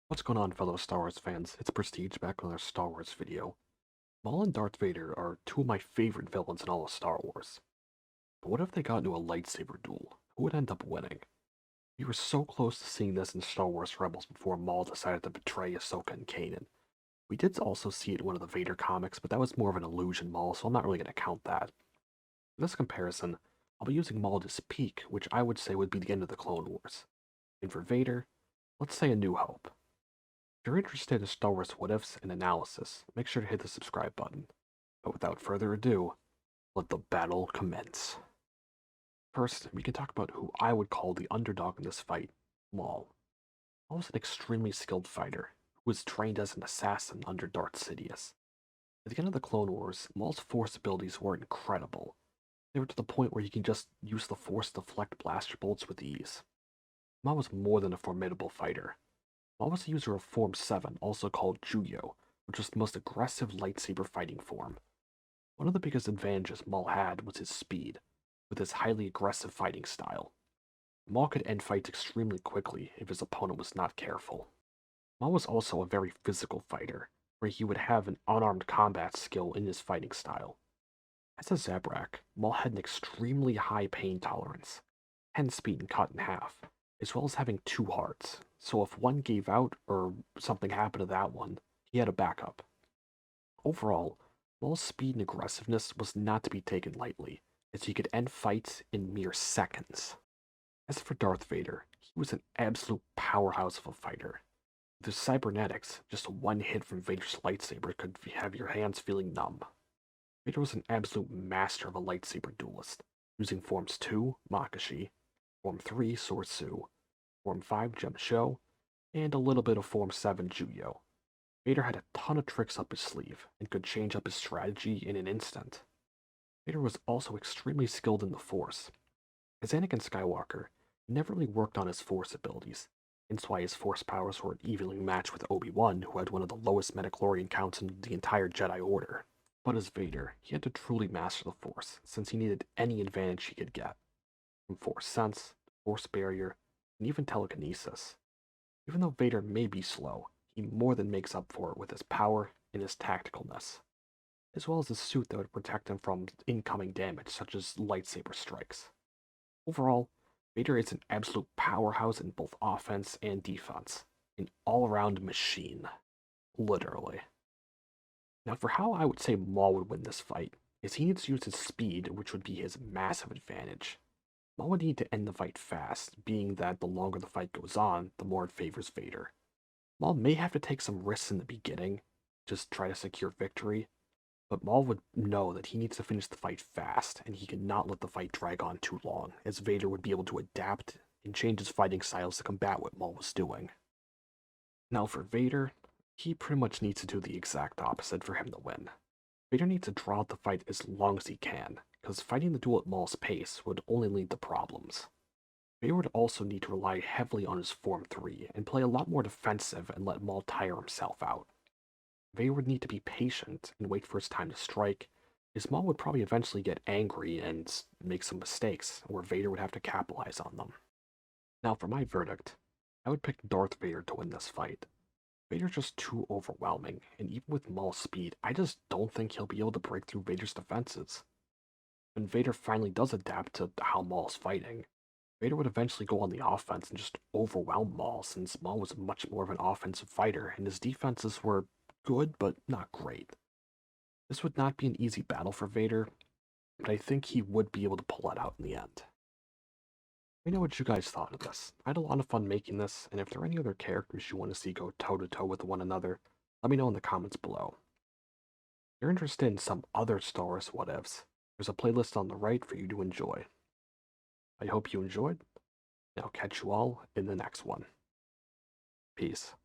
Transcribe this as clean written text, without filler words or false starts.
What's going on, fellow Star Wars fans? It's Prestige back with another Star Wars video. Maul and Darth Vader are two of my favorite villains in all of Star Wars. But what if they got into a lightsaber duel? Who would end up winning? We were so close to seeing this in Star Wars Rebels before Maul decided to betray Ahsoka and Kanan. We did also see it in one of the Vader comics, but that was more of an illusion Maul, so I'm not really going to count that. For this comparison, I'll be using Maul to peak, which I would say would be the end of the Clone Wars. And for Vader, let's say A New Hope. If you're interested in Star Wars what ifs and analysis, make sure to hit the subscribe button. But without further ado, let the battle commence. First, we can talk about who I would call the underdog in this fight, Maul. Maul was an extremely skilled fighter, who was trained as an assassin under Darth Sidious. At the end of the Clone Wars, Maul's Force abilities were incredible. They were to the point where he can just use the Force to deflect blaster bolts with ease. Maul was more than a formidable fighter. Maul was a user of Form 7, also called Juyo, which was the most aggressive lightsaber fighting form. One of the biggest advantages Maul had was his speed, with his highly aggressive fighting style. Maul could end fights extremely quickly if his opponent was not careful. Maul was also a very physical fighter, where he would have an unarmed combat skill in his fighting style. As a Zabrak, Maul had an extremely high pain tolerance, hence being cut in half, as well as having two hearts, so if one gave out or something happened to that one, he had a backup. Overall, Maul's speed and aggressiveness was not to be taken lightly, as he could end fights in mere seconds. As for Darth Vader, he was an absolute powerhouse of a fighter. With his cybernetics, just one hit from Vader's lightsaber could have your hands feeling numb. Vader was an absolute master of a lightsaber duelist, using Forms 2, Makashi, Form 3, Sorsu, Form 5, Gemsho, and a little bit of Form 7, Juyo. Vader had a ton of tricks up his sleeve, and could change up his strategy in an instant. Vader was also extremely skilled in the Force. As Anakin Skywalker, he never really worked on his Force abilities, hence why his Force powers were evenly matched with Obi-Wan, who had one of the lowest midichlorian counts in the entire Jedi Order. But as Vader, he had to truly master the Force, since he needed any advantage he could get, from Force Sense, Force Barrier, and even telekinesis. Even though Vader may be slow, he more than makes up for it with his power and his tacticalness, as well as his suit that would protect him from incoming damage such as lightsaber strikes. Overall, Vader is an absolute powerhouse in both offense and defense, an all-around machine, literally. Now for how I would say Maul would win this fight, is he needs to use his speed, which would be his massive advantage. Maul would need to end the fight fast, being that the longer the fight goes on, the more it favors Vader. Maul may have to take some risks in the beginning, just try to secure victory, but Maul would know that he needs to finish the fight fast, and he cannot let the fight drag on too long, as Vader would be able to adapt and change his fighting styles to combat what Maul was doing. Now for Vader, he pretty much needs to do the exact opposite for him to win. Vader needs to draw out the fight as long as he can, because fighting the duel at Maul's pace would only lead to problems. Vader would also need to rely heavily on his Form 3 and play a lot more defensive and let Maul tire himself out. Vader would need to be patient and wait for his time to strike, as Maul would probably eventually get angry and make some mistakes, where Vader would have to capitalize on them. Now for my verdict, I would pick Darth Vader to win this fight. Vader's just too overwhelming, and even with Maul's speed, I just don't think he'll be able to break through Vader's defenses. When Vader finally does adapt to how Maul's fighting, Vader would eventually go on the offense and just overwhelm Maul, since Maul was much more of an offensive fighter, and his defenses were good, but not great. This would not be an easy battle for Vader, but I think he would be able to pull it out in the end. Let me know what you guys thought of this. I had a lot of fun making this, and if there are any other characters you want to see go toe-to-toe with one another, let me know in the comments below. If you're interested in some other Star Wars what-ifs, there's a playlist on the right for you to enjoy. I hope you enjoyed, and I'll catch you all in the next one. Peace.